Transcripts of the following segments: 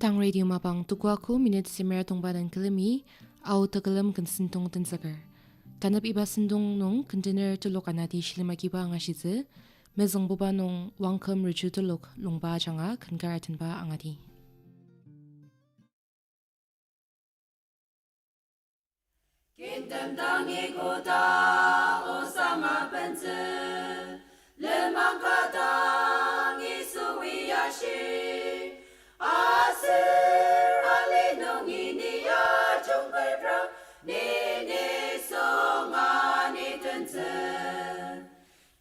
Tang radio mapang tukwa ko minute si meratong badan kalami au tagalam kan sintong tansakar. Kanap iba sindong nung container tulok anati shilimakiba nga shize, mezong boba nung wangkam ruju tulok lungba janga kan karatan ba angati. Kintem tangi kota osama pense lemang katangi suwiyashi asir alinong iniya jungkadra nini songa ni tense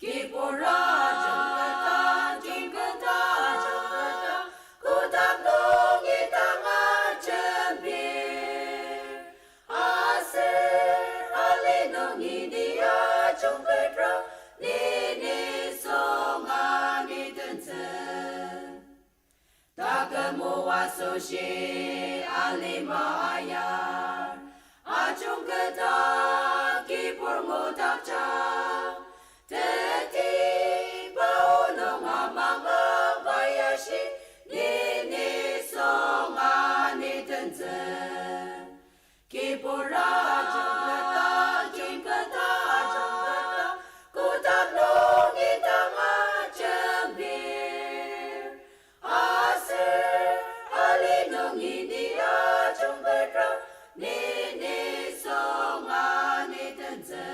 kipura jungkata kutak dong itanga jembir asir alinong iniya jungkadra nini songa ni tense Takamu asushi alima ayar Acung kata kipur mutakca Teti paunong amang bayashi Nini songa ni tense Kipura jung kata Kutak nung itama jembir Asir alinong iniya jungkadra nini songa ni tense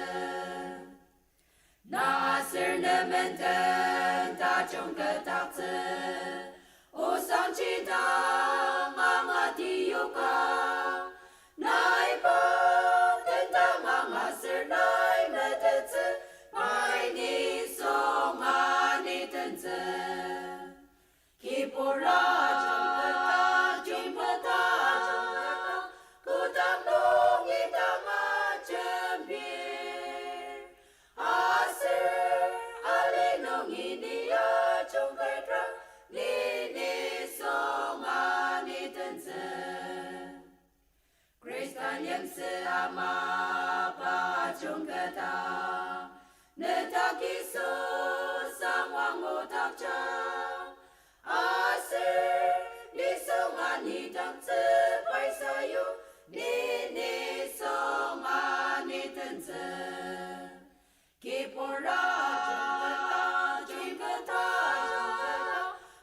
Na asir nementen ta jungkatakse Usang cita mangati yuka Naipa tentang mangasir nai metetze Pai ni songa ni tense Kipura jungkata kutak nung itama jembir Asir alinong iniya jungkadra nini songa ni tense Kristan yang seama pa jungkata Netakiso sang wang mutakca Asir ni songa ni tangse pai sayu Nini songa ni tense Kipura jungkata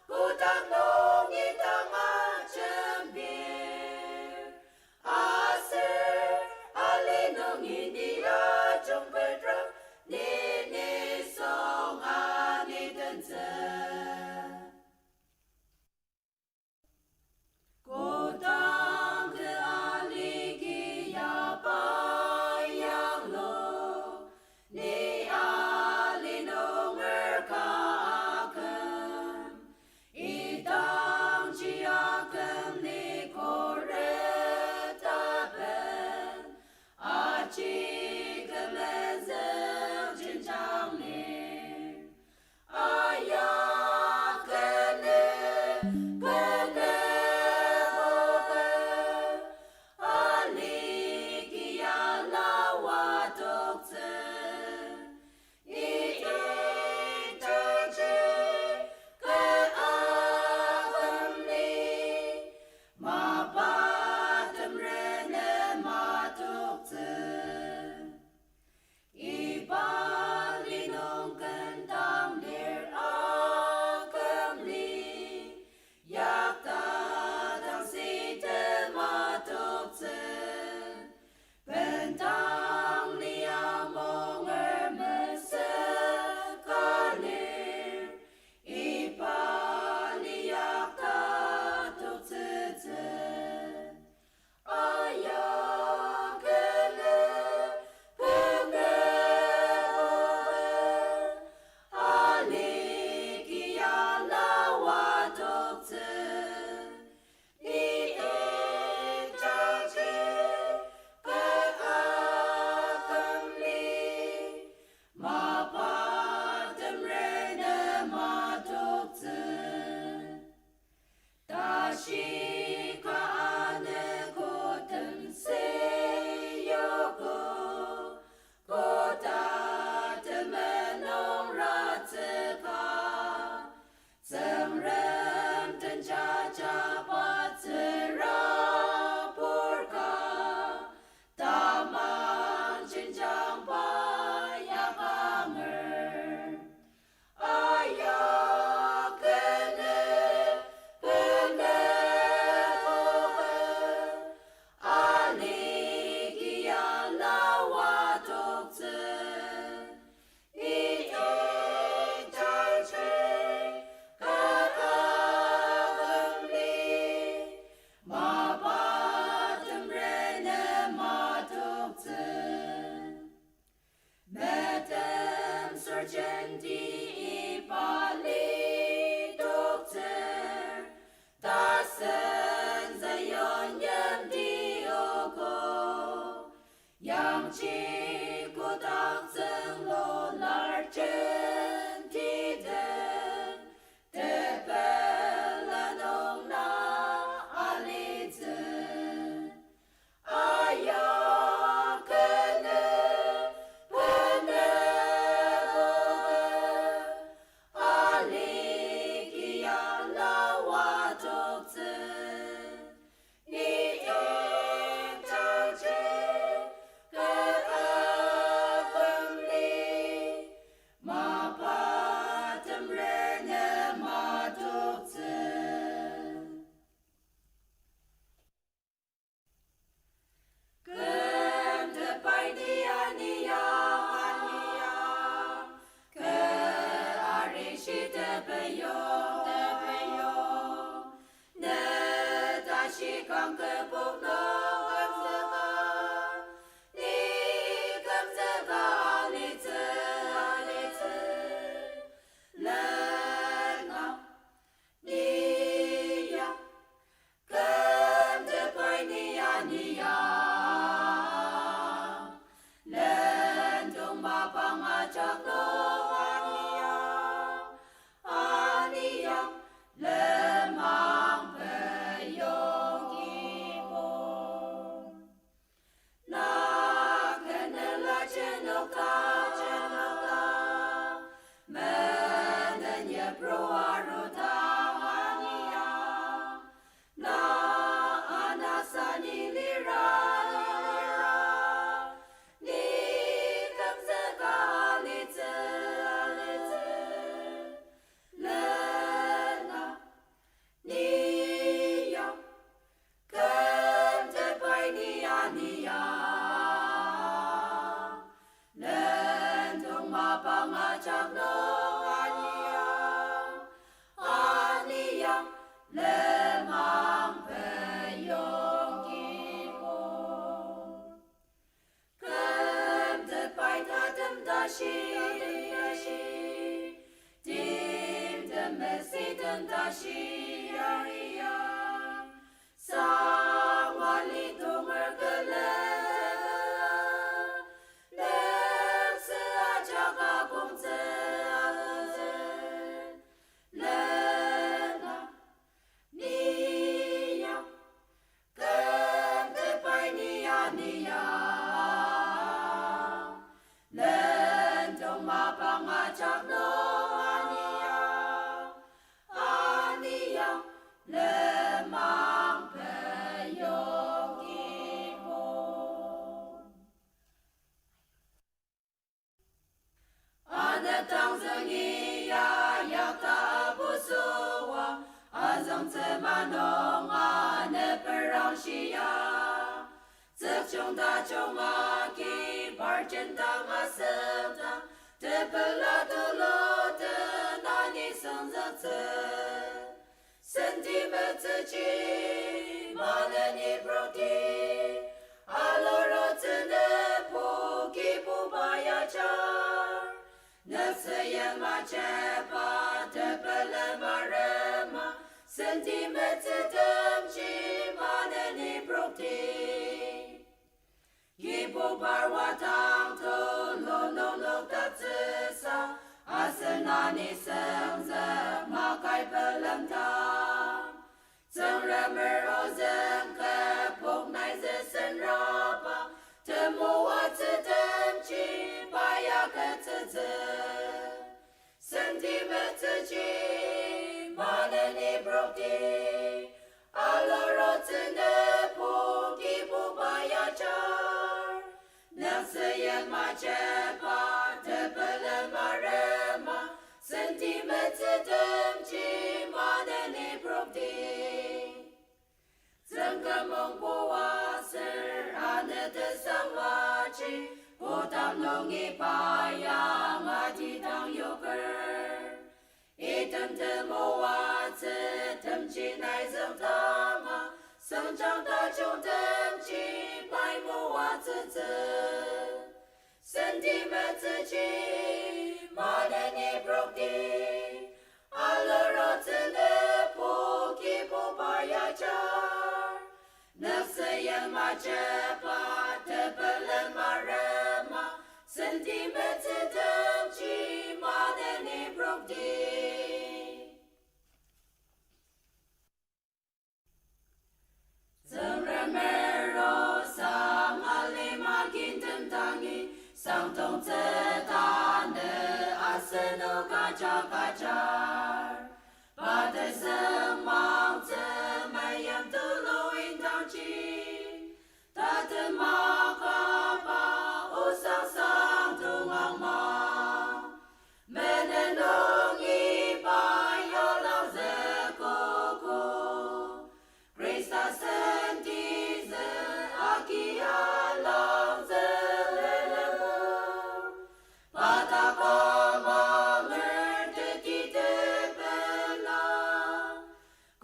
Kutak nung itama jembir Asir alinong iniya jungkadra Nini songa ni tense Kotang ke aliki ya bayang lo Ni alinong erkakem Itang ciakem ni koretaben Aci kemezel cincang lir Ayak kene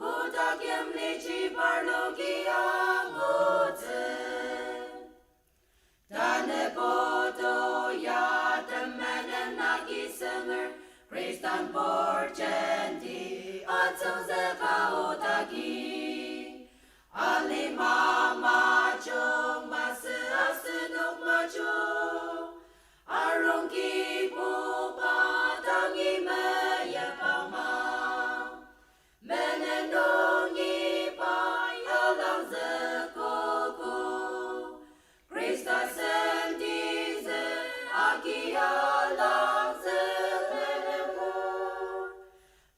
Go Kristan porcenti atsang zakao taki ali mama chong mas asenok macho arong ki pu pa tangi me ya pa ma menenong i pa ya lang zakoko Krista sentize aki alang zakoko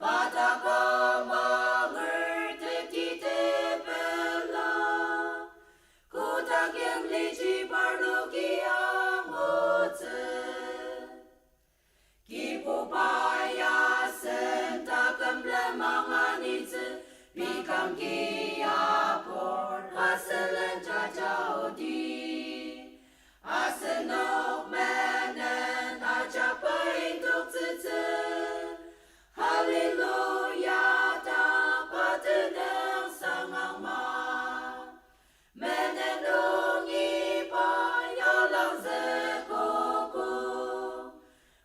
Patakama ngerte tite bella Kutakyang lichi parloki amotse Kipupaya sentakam lemanganitse Pikam kiapor aselen chachaudi Asenok menen achapain tuktsitse Hallelujah, ta patenang sangama. Menenong ipa yalang zekoko.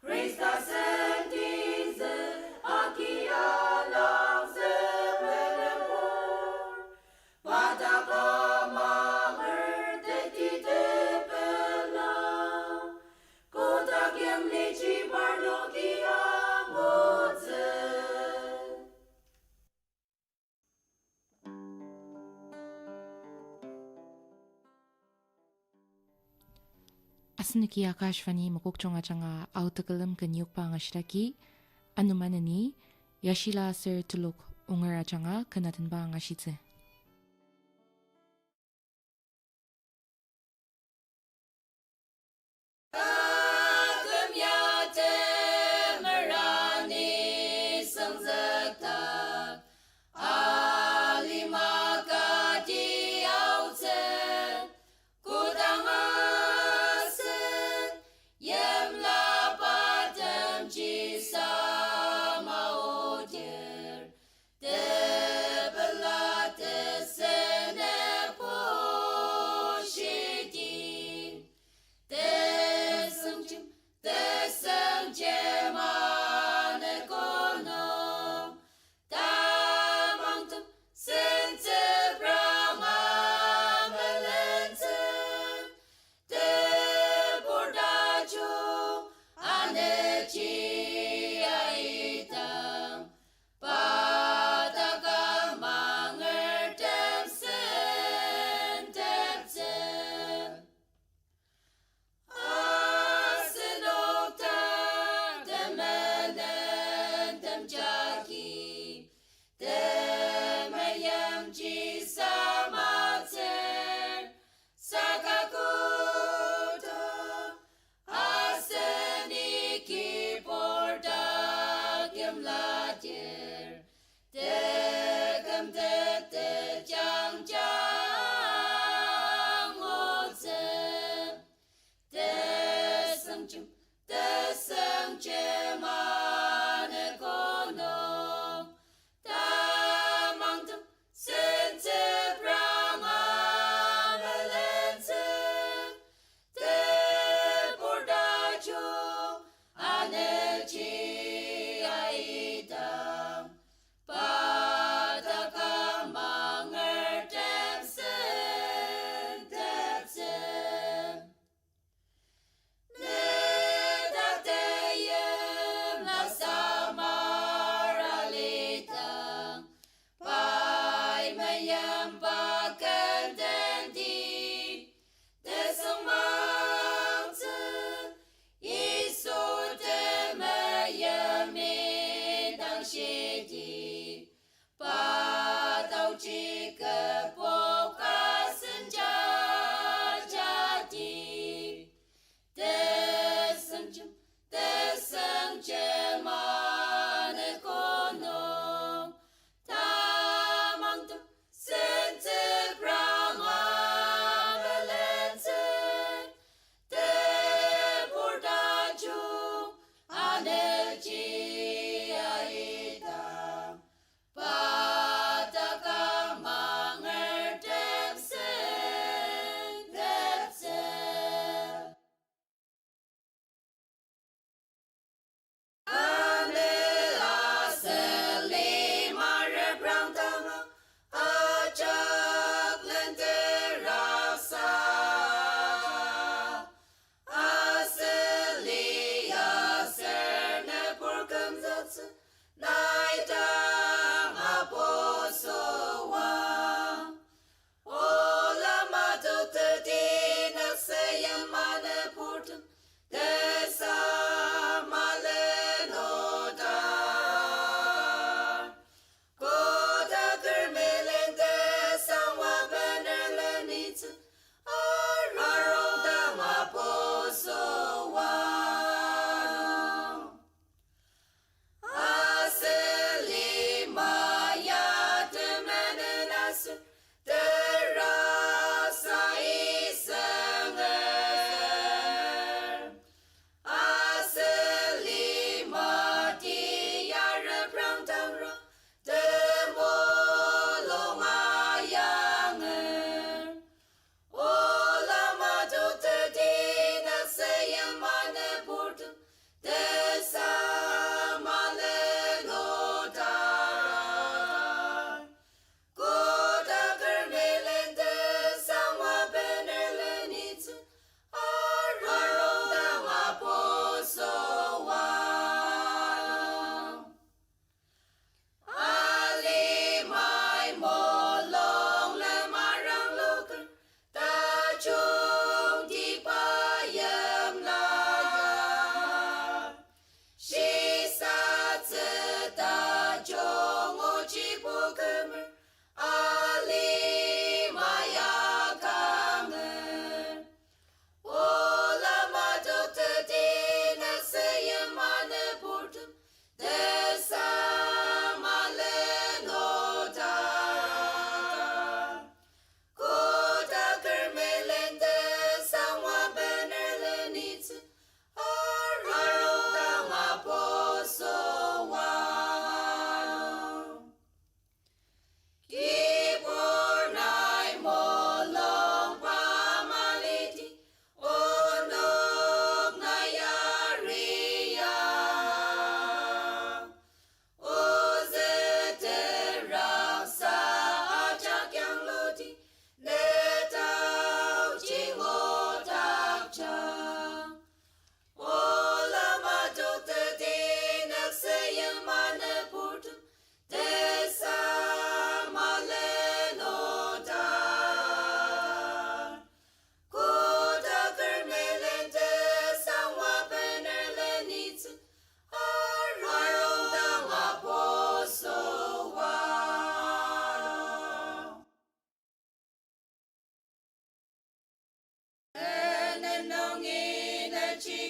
Krista sentize aki yalang zepelemor. Patakama ngerte tite pela. Kotakyam lichi parloki amotse. Asniki Akashvani Mukukchonga Changa Autakalam Kanyuk Pangashiraki Anumanani Yashila Sir Tuluk Ungara Changa Kanatan Bangashitse. Sama ojer, te belate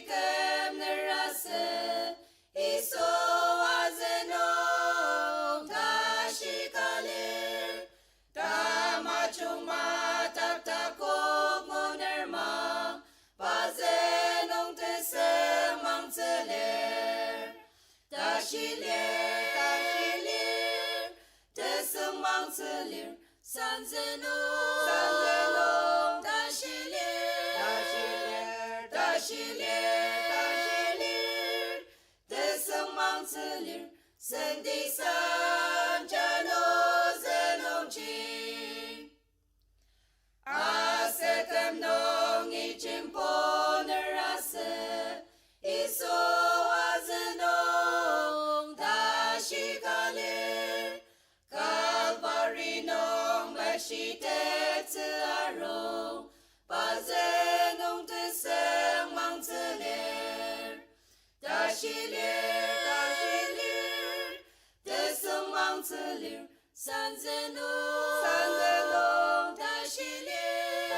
kem në rase iso azenong ta shikalir ta machung matak takok monerma pazenong te semang teler ta shilir te semang teler sanzenong ta shilir te semang teler sendi san jano zenong ching asetem nong ichimpo nerase iso azenong ta shikalir Calvary nong mashite arong pazenong te semang teler ta shilir te semang teler sanzenong ta shilir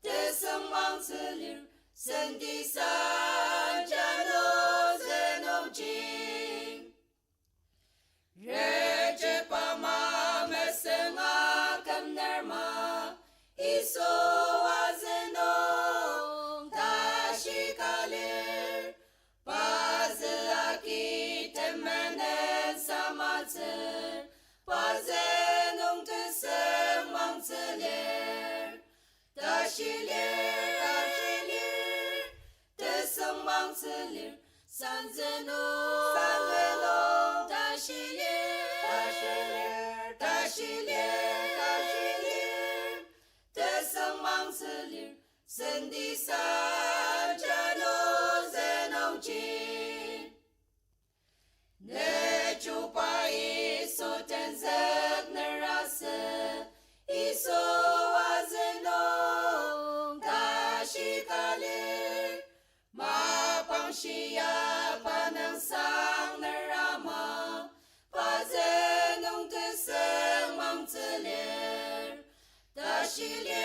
te semang teler sendi san jano zenong ching Reje pama mesenga kamnerma iso azenong ta shikalir pazaki temenen samatser pazenong te semang teler ta shilir te semang teler sanzenong ta shilir te semang teler sendi san jano zenong ching ne chupa iso tenzet nerase iso azenong ta shikalir mapang siya panang sang nerama pazenong te semang teler ta shilir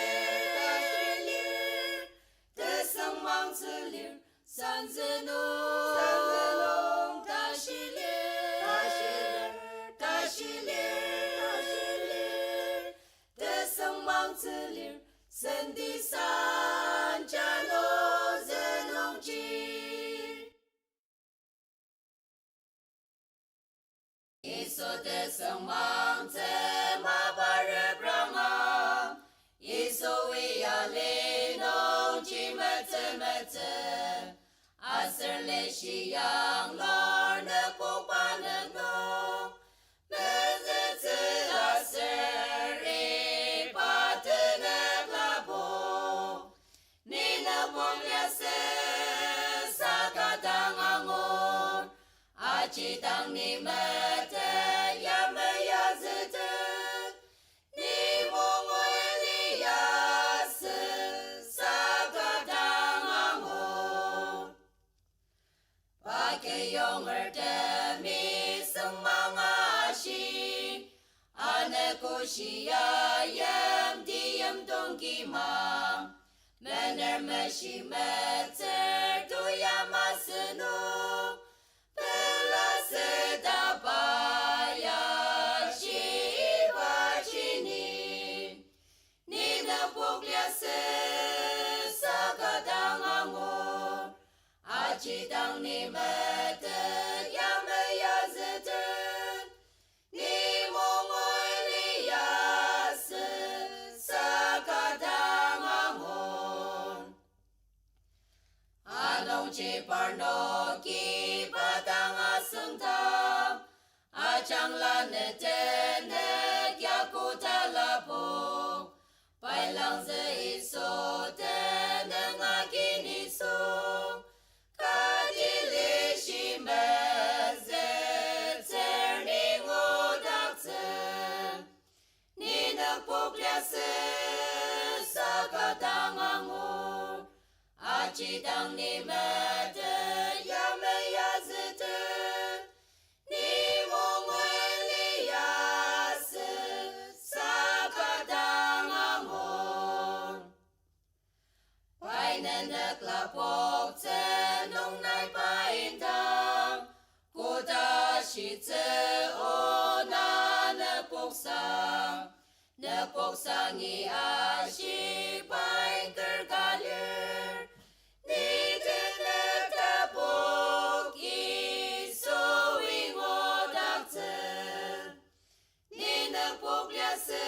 te semang teler sanzenong ta shilir te semang teler sendi san jano zenong ching iso te semang te mabare brangam iso iale nong chimete mete aser le shiyang lor ne popane nong mezete aser ipatene klabo nina pomyase sakatang angon achitang ni mete yame yazete ni mongo Elias sakatang angon pakeyong ertemi semangasi ane kushia yem diem dongimam mener meshi meter tu yamasenu pela sedabaya shiva chini nina pugliase sakadang angor achidang ni mete yame yazete ni mongo Elias sakadang angor anong chiparno ki patang asengtam achang lanete ne kyakuta lapo pailang ze iso te nangagin iso kadili shimeze terning odakse nina popliase sakadang angor achidang ni mete yame yazete ni mongo Elias sakadang angor klapokce nung nai paintang kuda shitse ona nepoksang I ashi painter galer ni tene tapok iso ingo dakse ni nepok liase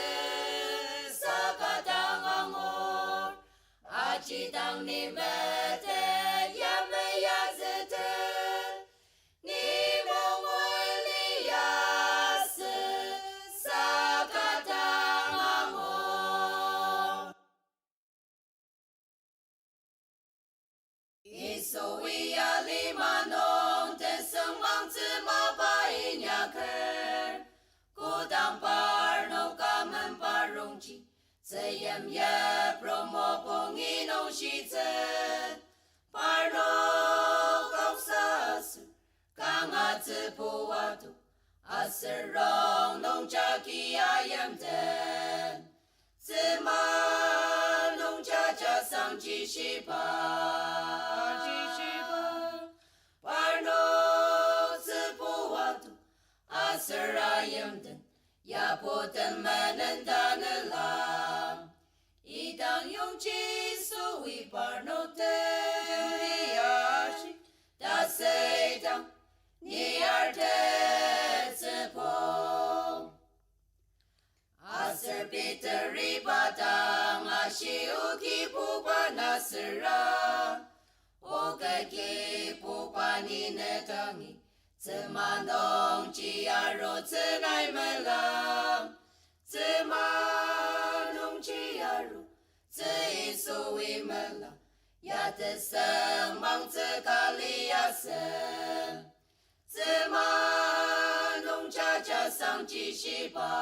sakatang angor achitang ni mete yame yazete ni mongol liase sakatang angor iso iya limanong teseng mangzi mapai nyaker kudang parno kamen parungchi zeyem ye promo pongino shitsen parno kausasu kangatsu puwatu aserong nong chaki ayam ten zima nong chacha sang jishipa parno zipuwatu aserayam ten yapoten manen danelam idang yongchi sui parnote yashi dasedang ni arte zepong aser piteri batang ashiuki pupa nasera okaki pupa ni netangi zemanong chiaro zenai melam zemanong chiaro zeisui melam yateseng mang zekaliasem zemanong chacha sang jishipa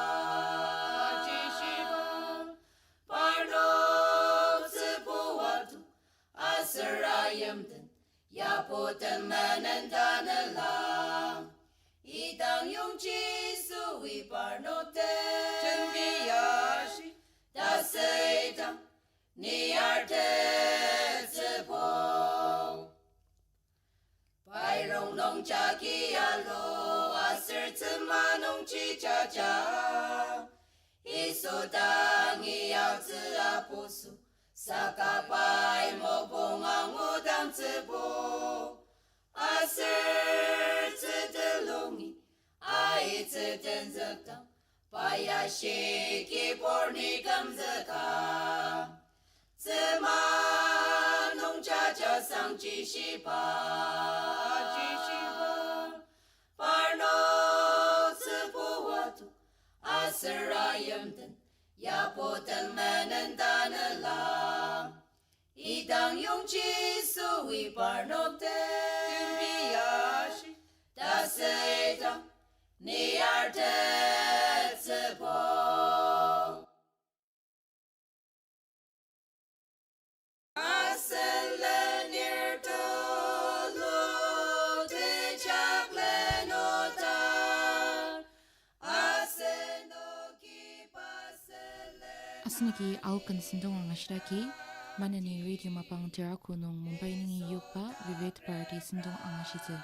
parno zepuwatu aserayam ten yapoten manen danelam idang yongchi sui parnote tenbiyashi dasedang ni arte zepong pairong nong chaki alo aser zema nong chi cha cha isodang iyao zi apusu sakapai mo pongang udang zebo aser zedelongi ai zeden zekang paya shiki porni kamzeka zema nong chacha sang jishipa parno zipuwatu aserayam ten yapoten manen danelam idang yongchi sui parnote tenbiyashi dasedang ni arte zepong aselenir tolo te chaklenotan asenoki pasele Asnaki aukan sindong ang ashraki manani radio mapang tiraku nung Mumbai ningi yukpa Vivid Party sindong ang ashize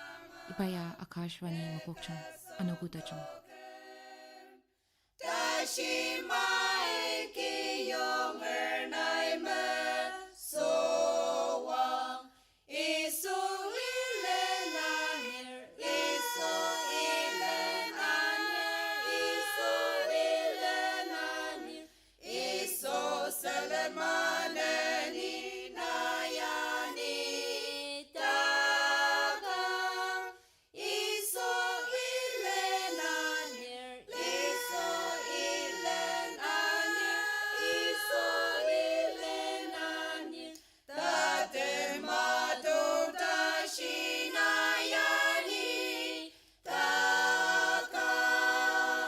ibaya Akashvani mapokchong anogutachong Dashima